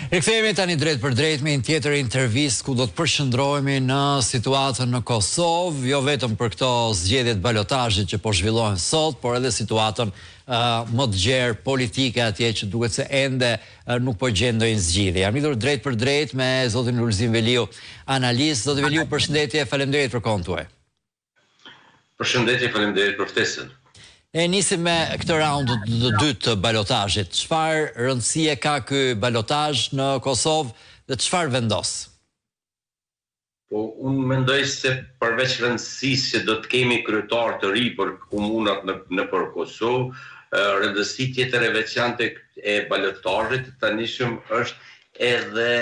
Rikthehemi tani drejt për drejt me një tjetër intervistë ku do të përshëndrohemi në situatën në Kosovë, jo vetëm për këto zgjedhjet balotazhit që po zhvillohen sot, por edhe situatën më të gjerë politike atje që duket se ende nuk po gjendojnë zgjidhje. Jam lidhur drejt për drejt me zotin Lulzim Veliu, analist. Zoti Veliu, përshëndetje, faleminderit për kohën tuaj. Përshëndetje, faleminderit për ftesën. E nisim me këtë raund të dytë të balotazhit. Çfarë rëndësie ka ky balotazh në Kosovë dhe çfarë vendos? Po, unë mendoj se përveç rëndësisë që do të kemi kryetar të ri për komunat në për Kosovë, rëndësi tjetër e veçantë e balotazhit të tanishëm është edhe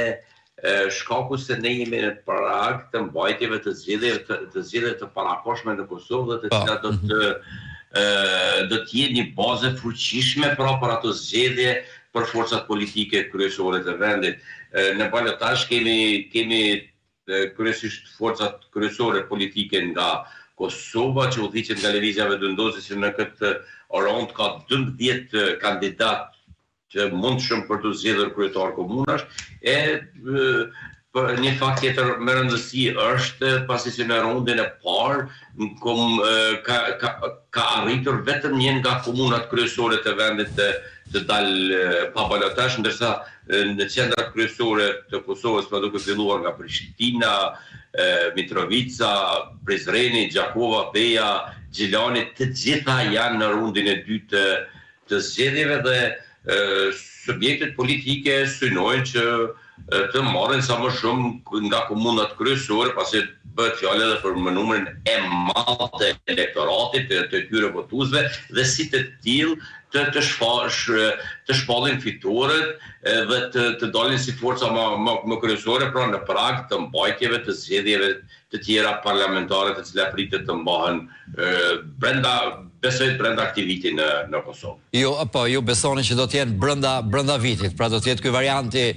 shkaku se ne jemi në prag të mbajtjeve të zgjedhjeve të parakohshme në Kosovë dhe të cilat do të jenë një bazë fuqishme për ato zgjedhje për forcat politike kryesore të vendit. Në balotazh kemi kryesisht forcat kryesore politike nga Kosova, që udhëhiqen nga lëvizja vendosëse në këtë rond ka 12 kandidat që mundshëm për të zgjedhur kryetar komunash, një fakt tjetër me rëndësi është pasi që në rondin e parë ka arritur vetëm një nga komunat kryesore të vendit të dalë pa balotazh, ndërsa në qendrat kryesore të Kosovës pa duke filluar nga Prishtina, Mitrovica, Prizreni, Gjakova, Beja, Gjilani, të gjitha janë në rundin e dytë të zgjedhjeve dhe subjektet politike synojnë që të marrin sa më shumë nga komunat kryesore, pasi bëhet fjalë edhe për numrin e madh të elektoratit, të tyre votuesve, dhe si të tillë të shpallin fitoret dhe të dalin si forca më kryesore, pra në prag të mbajtjeve të zgjedhjeve të tjera parlamentare të cilat pritet të mbahen brenda këtij viti në Kosovë. Ju besoni që do të jenë brenda vitit, pra do të jetë ky varianti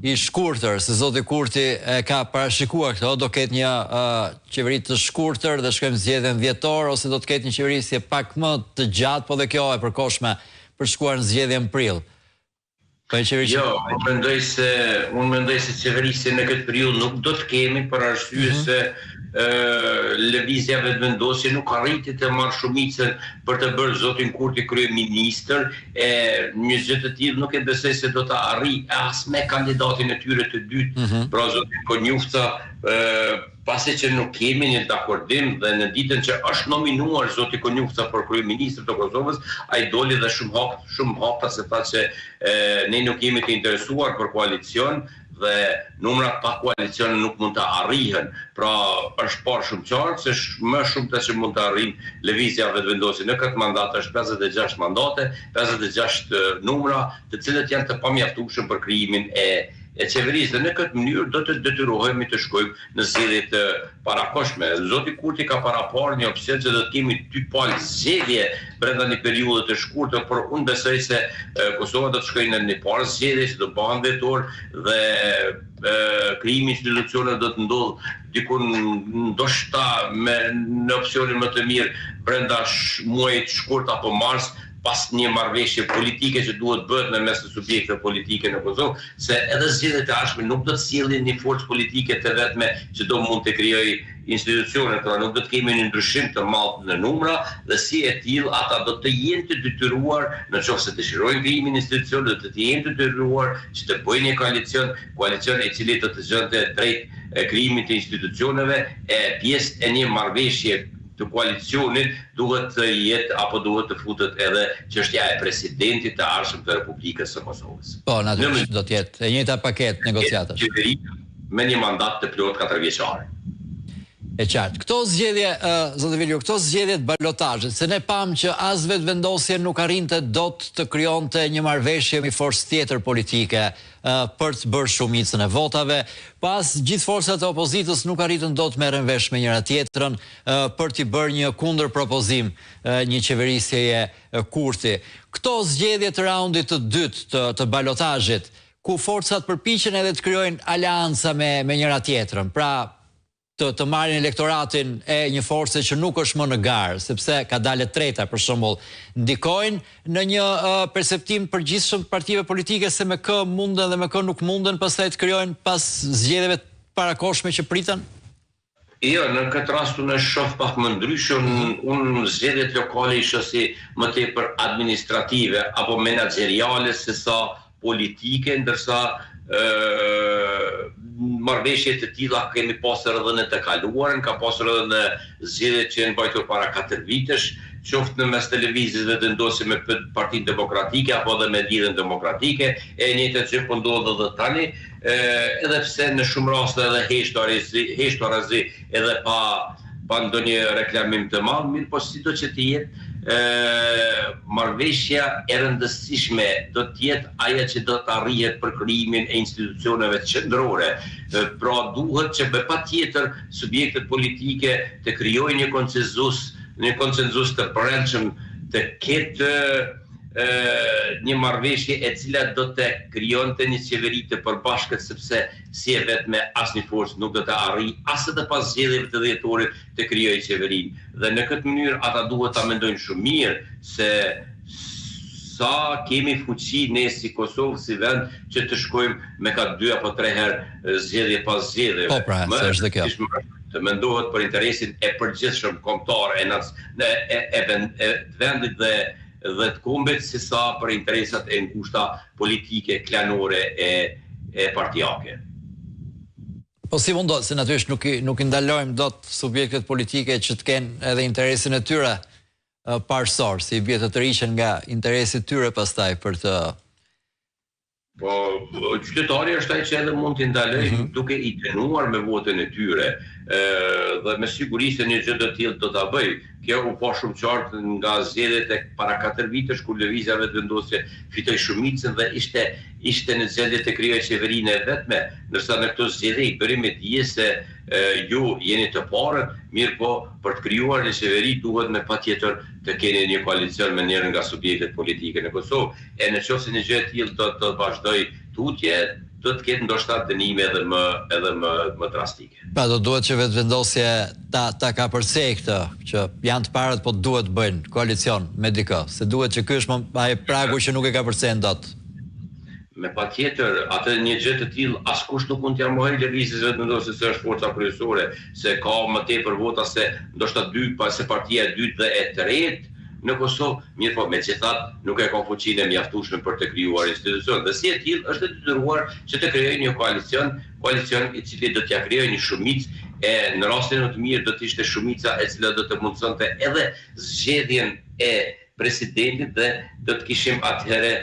i shkurtër, se zoti Kurti ka parashikuar këto, do ketë një qeveri të shkurtër dhe shkojmë zgjedhjen dhjetor, ose do të ketë një qeveri si pak më të gjatë, po dhe kjo e përkohshme për shkuar në zgjedhjen prill. Jo, unë mendoj se qeverisje në këtë periudhë nuk do të kemi, për arsye se lëvizja vendosje nuk arriti të marrë shumicën për të bërë zotin Kurti kryeministër, një gjë të tillë nuk e besoj se do të arrijë as me kandidatin e tyre të dytë, pra zotin Konjufca, pasi që nuk kemi një dakordim dhe në ditën që është nominuar zoti Konjufca për kryeministër të Kosovës, ai doli dhe shumë hapta se tha që ne nuk jemi të interesuar për koalicion dhe numrat pa koalicion nuk mund të arrihen. Pra është parë shumë qartë se më shumë të që mund të arrijnë lëvizja vendosje në këtë mandat është 56 mandate, 56 numra, të cilët janë të pamjaftueshëm për krijimin e qeverisë, dhe në këtë mënyrë do të detyrohemi të shkojmë në zgjedhjet parakohshme. Zoti Kurti ka paraparë një opsion që do të kemi dy palë zgjedhje brenda një periudhe të shkurtër, por unë besoj se Kosova do të shkojë në një parë zgjedhje që do bëhen dhjetor dhe krijimi i institucioneve do të ndodhë diku ndoshta në opsionin më të mirë brenda muajit shkurt apo mars, pas një marrëveshje politike që duhet bëhet në mes të subjekteve politike në Kosovë, se edhe zgjedhjet e ardhshme nuk do të sjellin një forcë politike të vetme që do mund të krijojë institucione, pra nuk do të kemi një ndryshim të madh në numra, dhe si e tillë ata do të jenë të detyruar, nëse dëshirojnë krijimin e institucioneve, do të jenë të detyruar që të bëjnë një koalicion i cili do të zgjidhte drejt krijimit të institucioneve, pjesë e një marrëveshje të koalicionit duhet të jetë apo duhet të futet edhe çështja e presidentit të ardhshëm të Republikës së Kosovës. Po, natyrisht do të jetë e njëjta paketë negociatash. Me një mandat të plot 4 vjeçare. E qartë. Këto zgjedhje, zotë Veliu, këto zgjedhje të balotazhit, se ne pam që as vetvendosja nuk arrinte dot të krijonte një marrëveshje me forcë tjetër politike për të bërë shumicën e votave, pas gjithë forcat e opozitës nuk arritën dot merren vesh me njëra tjetrën për të bërë një kundërpropozim, një qeverisjeje Kurti. Këto zgjedhje të raundit të dytë të balotazhit, ku forcat përpiqen edhe të krijojnë aleanca me njëra tjetrën, pra të marrin elektoratin e një force që nuk është më në garë, sepse ka dalë treta për shembull, ndikojnë në një perceptim përgjithshëm të partive politike se me kë munden dhe me kë nuk munden, pastaj të krijojnë pas zgjedhjeve të parakohshme që priten? Jo, në këtë rast unë shoh pak më ndryshe, unë zgjedhjet lokale i shoh si më tepër administrative apo menaxheriale se sa politike, ndërsa marrëveshje të tilla kemi pasur edhe në të kaluarën, ka pasur edhe në zgjedhjet që janë bajtur para 4 vitesh, qoftë në mes televizit dhe të ndosi me Partinë Demokratike apo edhe me Lidhjen Demokratike, e njëjta që po ndodh edhe tani, edhe pse në shumë raste edhe heshtarazi edhe pa ndonjë reklamim të madh, mirë po sido që të jetë, marrëveshja e rëndësishme do të jetë ajo që do të arrihet për krijimin e institucioneve qendrore. Pra duhet që patjetër subjektet politike të krijojnë një konsenzus të brendshëm, të ketë një marrëveshje e cila do të krijonte një qeveri të përbashkët, sepse si e vetme asnjë forcë nuk do të arrijë as edhe pas zgjedhjeve të dhjetorit të krijojë qeverinë. Dhe në këtë mënyrë ata duhet ta mendojnë shumë mirë se sa kemi fuqi ne si Kosovë, si vend, që të shkojmë me ka 2 apo 3 herë zgjedhje pas zgjedhjeve. Po pra, është dhe kjo. Të mendohet për interesin e përgjithshëm kombëtar e vendit dhe të kombit, si sa për interesat e ngushta politike, klanore e partijake. Po si mundot, se natyrisht nuk i ndalojmë dot subjektet politike që të kenë edhe interesin e tyre parësor, si i bie të tërhiqen nga interesi i tyre pastaj për të. Po, qytetari është ai që edhe mund t'i ndalojë duke i dënuar me votën e tyre, dhe me siguri se një gjë të tillë do ta bëj. Kjo u po shumë qartë nga zgjedhjet e para 4 vitesh, kur Lëvizja Vetëvendosje fitoi shumicën dhe ishte në zgjedhje të krijojë qeverinë e vetme, ndërsa në këto zgjedhje i bëri me dije se ju jeni të parët, mirë po për të krijuar një qeveri duhet me patjetër të keni një koalicion me njërin nga subjektet politike në Kosovë. E nëse një gjë e tillë do të vazhdoj tutje, do të ketë ndoshta dënime edhe më drastike. Pra do duhet që Vetëvendosje ta ka përcej këtë, që janë të parët po duhet bëjnë koalicion me dikë, se duhet që ky është ai pragu që nuk e ka përcejnë dot. Me patjetër, atë një gjë të tillë askush nuk mund t'ia mohojë Lëvizjes Vetëvendosje se është forca kryesore, se ka më tepër vota se ndoshta se partia e dytë dhe e tretë në Kosovë, mirë po megjithatë nuk e ka fuqinë e mjaftueshme për të krijuar institucion. Dhe si e tillë është e detyruar që të krijojë një koalicion i cili do t'ia krijojë një shumicë, e në rastin më të mirë do të ishte shumica e cila do të mundsonte edhe zgjedhjen e presidentit dhe do të kishim atëherë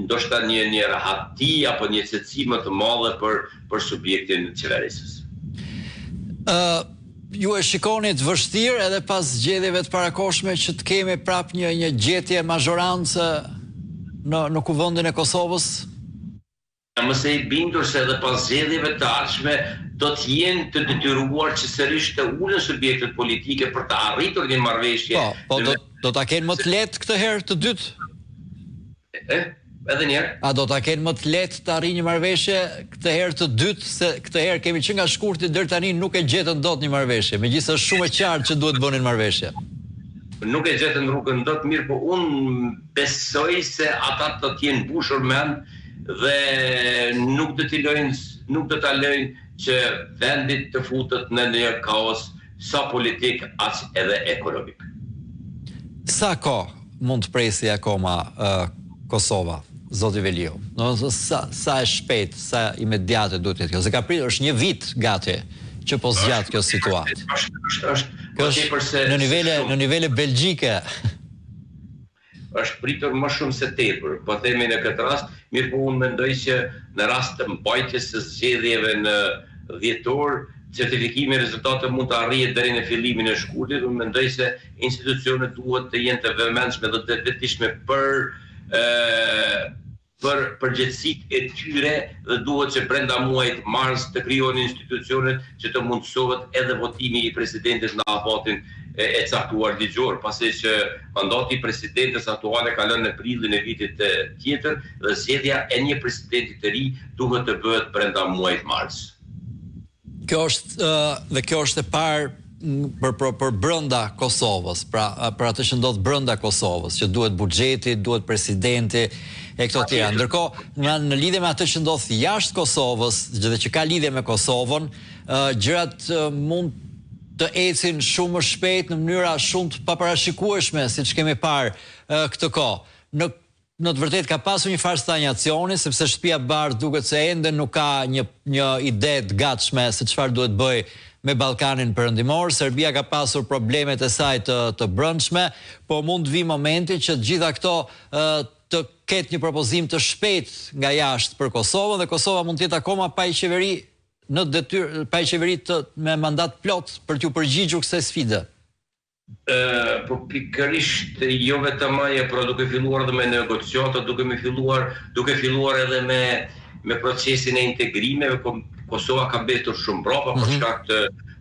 ndoshta një rahati apo një qetësi më të madhe për subjektin qeverisës. Ju e shikoni të vështirë edhe pas zgjedhjeve të parakohshme që të kemi prap një gjetje mazhorancë në kuvendin e Kosovës? Mëse i bindur se edhe pas zgjedhjeve të ardhshme do të jenë të detyruar që sërish të ulen subjektet politike për të arritur një marrëveshje. Po do ta kenë më të lehtë këtë herë të dytë? Edhe njerë? A do ta kenë më të lehtë të arrijë një marrëveshje këtë herë të dytë, se këtë herë kemi që nga shkurti deri tani nuk e gjetën dot një marrëveshje, megjithëse është shumë e qartë që duhet bënin marrëveshje. Nuk e gjetën rrugën dot, mirë, po unë besoj se ata do të jenë mbushur mend dhe nuk do ta lejnë që vendit të futet në një kaos sa politik as edhe ekonomik. Sa kohë mund të presi akoma Kosova, zoti Veliu? Sa e shpejt, sa imediate duhet të jetë kjo? Se ka pritur është një vit gati që po zgjat kjo situatë. Është në nivele belgjike. Është pritur më shumë se tepër, po themi në këtë rast, mirë po unë mendoj që në rast të mbajtjes së zgjedhjeve në dhjetor, certifikimi i rezultateve mund të arrihet deri në fillimin e shkurtit. Unë mendoj se institucionet duhet të jenë të vëmendshme dhe të vetëdijshme për përgjegjësitë e tyre dhe duhet që brenda muajit mars të krijohen institucionet që të mundësohet edhe votimi i presidentit në afatin e caktuar ligjor, pasi që mandati i presidentes aktuale kalon në prillin e vitit tjetër dhe zgjedhja e një presidenti të ri duhet të bëhet brenda muajit mars. Kjo është e parë për brenda Kosovës, pra për atë që ndodh brenda Kosovës, që duhet buxheti, duhet presidenti e këto tjera. Ndërkohë, në lidhje me atë që ndodh jashtë Kosovës, dhe që ka lidhje me Kosovën, gjërat mund të ecin shumë më shpejt në mënyra shumë të paparashikueshme, siç kemi parë këtë kohë. Në të vërtetë ka pasur një farë stagnacioni, sepse Shtëpia e Bardhë duket se ende nuk ka një ide të gatshme se çfarë duhet bëj me Ballkanin Perëndimor. Serbia ka pasur problemet e saj të brendshme, po mund të vi momenti që të gjitha këto të ketë një propozim të shpejt nga jashtë për Kosovën, dhe Kosova mund të jetë akoma pa i qeveri në detyrë, pa i qeveri me mandat plot për t'u përgjigjur kësaj sfide. Po pikërisht jo vetëm ajo, por duke filluar edhe me negociata, duke filluar edhe me procesin e integrimeve. Kosova ka mbetur shumë brapa për shkak të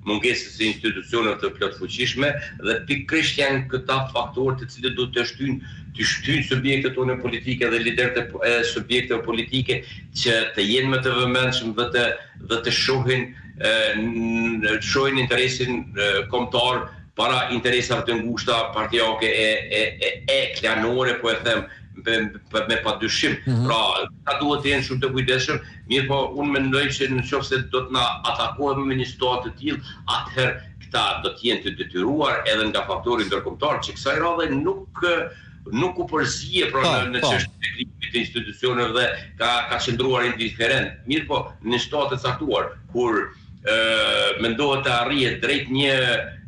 mungesës së institucioneve të plotfuqishme, dhe pikërisht janë këta faktorë të cilët do të shtyjnë subjektet tonë politike dhe liderët e subjekteve politike që të jenë më të vëmendshëm dhe të shohin interesin kombëtar para interesave të ngushta partijake e klanore, po e them me padyshim. Pra, ta duhet të jenë shumë të kujdesshëm, mirë po unë mendoj që nëse do të na atakohemi me një situatë të tillë, atëherë këta do të jenë të detyruar edhe nga faktori ndërkombëtar, që kësaj radhe nuk u përzihe në çështjen e krijimit të institucioneve dhe ka qëndruar indiferent. Mirë po, në situatë të caktuar kur mendohet të arrihet drejt një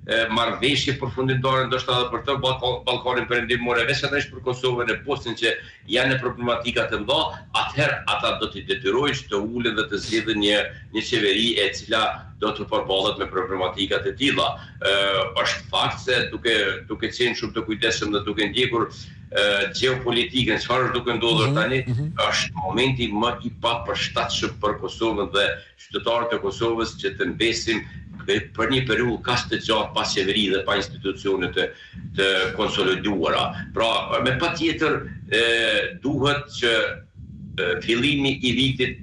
marrëveshje përfundimtare, ndoshta edhe për të Ballkanin Perëndimor, veçanërisht për Kosovën e Bosnjën, që janë në problematika të mëdha, atëherë ata do t'i detyrojnë që të ulen dhe të zgjedhin një qeveri e cila do të përballet me problematika të tilla. Është fakt se duke qenë shumë të kujdesshëm dhe duke ndjekur gjeopolitikën, çfarë është duke ndodhur tani, është momenti më i papërshtatshëm për Kosovën dhe qytetarët e Kosovës që të mbesin për një periudhë kaq të gjatë pa qeveri dhe pa institucione të konsoliduara. Pra, me patjetër duhet që fillimi i vitit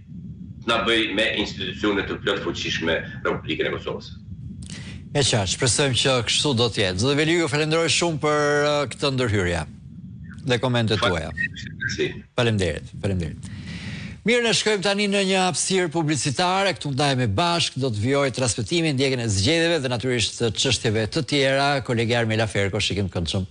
na bëj me institucione të plotfuqishme Republikën e Kosovës. E qartë, shpresojmë që kështu do të jetë. Zoti Veliu, ju falenderoj shumë për këtë ndërhyrje dhe komentet tuaja. Faleminderit. Mirë, ne shkojmë tani në një hapësirë publicitare, këtu ndajemi bashkë, do të vijojë transmetimin, ndjekjen e zgjedhjeve dhe natyrisht çështjeve të tjera. Kolegi Armela Ferko, shikim të këndshëm.